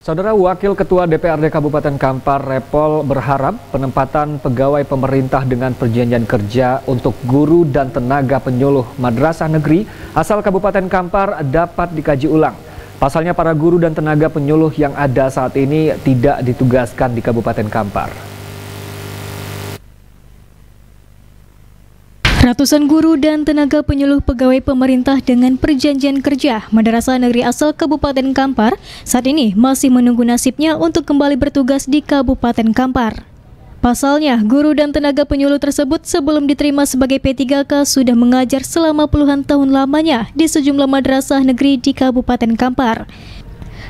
Saudara Wakil Ketua DPRD Kabupaten Kampar Repol berharap penempatan pegawai pemerintah dengan perjanjian kerja untuk guru dan tenaga penyuluh madrasah negeri asal Kabupaten Kampar dapat dikaji ulang. Pasalnya para guru dan tenaga penyuluh yang ada saat ini tidak ditugaskan di Kabupaten Kampar. Ratusan guru dan tenaga penyuluh pegawai pemerintah dengan perjanjian kerja Madrasah Negeri asal Kabupaten Kampar saat ini masih menunggu nasibnya untuk kembali bertugas di Kabupaten Kampar. Pasalnya, guru dan tenaga penyuluh tersebut sebelum diterima sebagai P3K sudah mengajar selama puluhan tahun lamanya di sejumlah madrasah negeri di Kabupaten Kampar.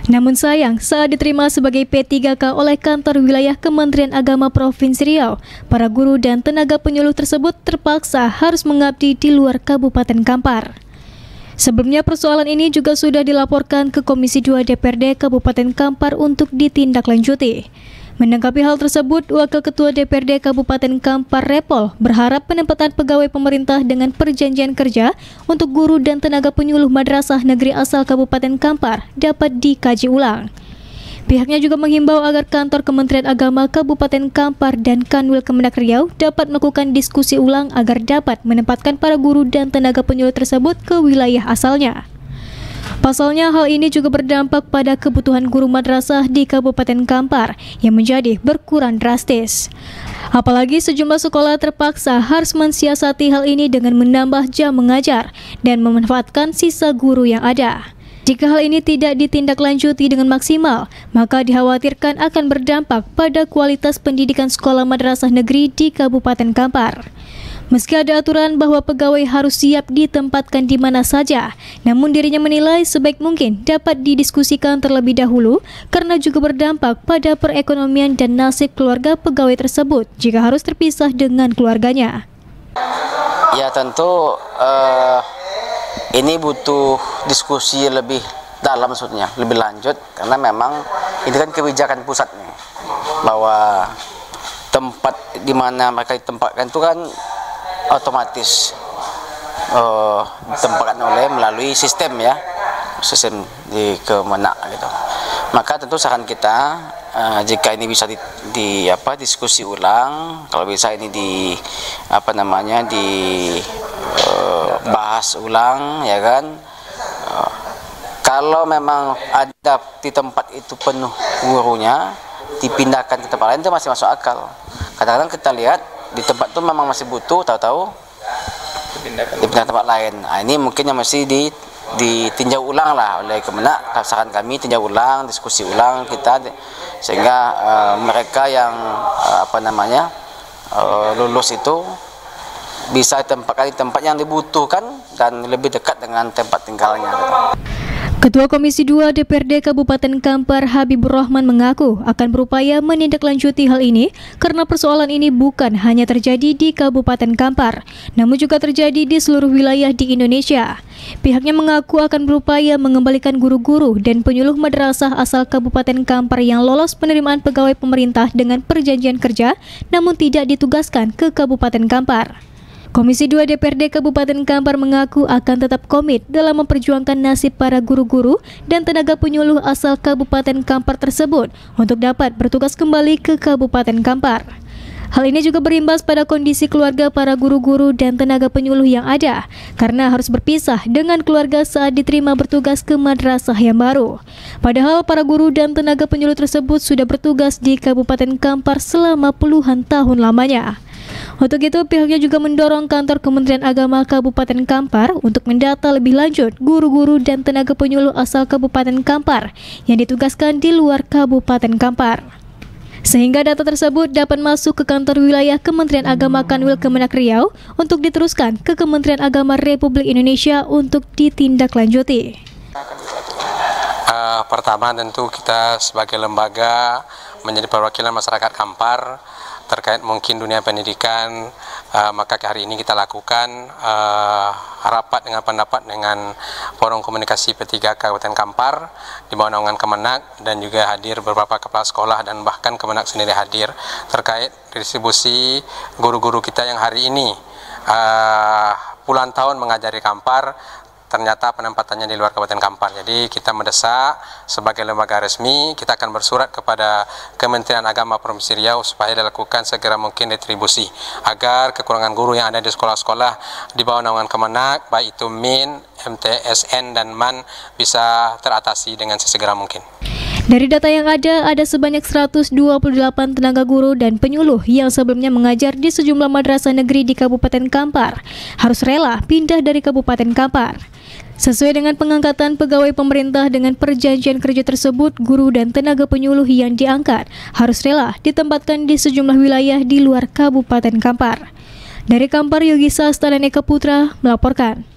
Namun sayang, saat diterima sebagai P3K oleh kantor wilayah Kementerian Agama Provinsi Riau, para guru dan tenaga penyuluh tersebut terpaksa harus mengabdi di luar Kabupaten Kampar. Sebelumnya persoalan ini juga sudah dilaporkan ke Komisi 2 DPRD Kabupaten Kampar untuk ditindaklanjuti. Menanggapi hal tersebut, Wakil Ketua DPRD Kabupaten Kampar Repol berharap penempatan pegawai pemerintah dengan perjanjian kerja untuk guru dan tenaga penyuluh madrasah negeri asal Kabupaten Kampar dapat dikaji ulang. Pihaknya juga menghimbau agar kantor Kementerian Agama Kabupaten Kampar dan Kanwil Kemenak Riau dapat melakukan diskusi ulang agar dapat menempatkan para guru dan tenaga penyuluh tersebut ke wilayah asalnya. Pasalnya, hal ini juga berdampak pada kebutuhan guru madrasah di Kabupaten Kampar yang menjadi berkurang drastis. Apalagi sejumlah sekolah terpaksa harus mensiasati hal ini dengan menambah jam mengajar dan memanfaatkan sisa guru yang ada. Jika hal ini tidak ditindaklanjuti dengan maksimal, maka dikhawatirkan akan berdampak pada kualitas pendidikan sekolah madrasah negeri di Kabupaten Kampar. Meski ada aturan bahwa pegawai harus siap ditempatkan di mana saja, namun dirinya menilai sebaik mungkin dapat didiskusikan terlebih dahulu karena juga berdampak pada perekonomian dan nasib keluarga pegawai tersebut jika harus terpisah dengan keluarganya. Ya tentu ini butuh diskusi lebih dalam maksudnya, lebih lanjut karena memang ini kan kebijakan pusat nih, bahwa tempat di mana mereka ditempatkan itu kan otomatis ditempatkan melalui sistem ya, sistem di Kemenak gitu. Maka tentu saran kita jika ini bisa diskusi ulang, kalau bisa ini bahas ulang ya kan. Kalau memang ada di tempat itu penuh gurunya, dipindahkan ke tempat lain itu masih masuk akal. Kadang-kadang kita lihat di tempat itu memang masih butuh, tahu-tahu dipindah tempat lain. Nah, ini mungkin yang mesti ditinjau ulang lah oleh Kemenak. Saran kami tinjau ulang, diskusi ulang kita sehingga mereka yang lulus itu bisa ditempatkan di tempat yang dibutuhkan dan lebih dekat dengan tempat tinggalnya. Ketua Komisi 2 DPRD Kabupaten Kampar Habibur Rahman mengaku akan berupaya menindaklanjuti hal ini karena persoalan ini bukan hanya terjadi di Kabupaten Kampar, namun juga terjadi di seluruh wilayah di Indonesia. Pihaknya mengaku akan berupaya mengembalikan guru-guru dan penyuluh madrasah asal Kabupaten Kampar yang lolos penerimaan pegawai pemerintah dengan perjanjian kerja namun tidak ditugaskan ke Kabupaten Kampar. Komisi 2 DPRD Kabupaten Kampar mengaku akan tetap komit dalam memperjuangkan nasib para guru-guru dan tenaga penyuluh asal Kabupaten Kampar tersebut untuk dapat bertugas kembali ke Kabupaten Kampar. Hal ini juga berimbas pada kondisi keluarga para guru-guru dan tenaga penyuluh yang ada, karena harus berpisah dengan keluarga saat diterima bertugas ke madrasah yang baru. Padahal para guru dan tenaga penyuluh tersebut sudah bertugas di Kabupaten Kampar selama puluhan tahun lamanya. Untuk itu, pihaknya juga mendorong kantor Kementerian Agama Kabupaten Kampar untuk mendata lebih lanjut guru-guru dan tenaga penyuluh asal Kabupaten Kampar yang ditugaskan di luar Kabupaten Kampar. Sehingga data tersebut dapat masuk ke kantor wilayah Kementerian Agama Kanwil Kemenak Riau untuk diteruskan ke Kementerian Agama Republik Indonesia untuk ditindaklanjuti. Pertama tentu kita sebagai lembaga menjadi perwakilan masyarakat Kampar terkait mungkin dunia pendidikan, maka hari ini kita lakukan rapat dengan pendapat dengan Forum Komunikasi P3K Kabupaten Kampar di bawah naungan Kemenak, dan juga hadir beberapa kepala sekolah dan bahkan Kemenak sendiri hadir terkait distribusi guru-guru kita yang hari ini puluhan tahun mengajari Kampar ternyata penempatannya di luar Kabupaten Kampar. Jadi kita mendesak sebagai lembaga resmi, kita akan bersurat kepada Kementerian Agama Provinsi Riau supaya dilakukan segera mungkin retribusi agar kekurangan guru yang ada di sekolah-sekolah di bawah naungan Kemenak, baik itu MIN, MTSN dan MAN bisa teratasi dengan sesegera mungkin. Dari data yang ada sebanyak 128 tenaga guru dan penyuluh yang sebelumnya mengajar di sejumlah madrasah negeri di Kabupaten Kampar harus rela pindah dari Kabupaten Kampar. Sesuai dengan pengangkatan pegawai pemerintah dengan perjanjian kerja tersebut, guru dan tenaga penyuluh yang diangkat harus rela ditempatkan di sejumlah wilayah di luar Kabupaten Kampar. Dari Kampar, Yogi Sastra dan Eka Putra melaporkan.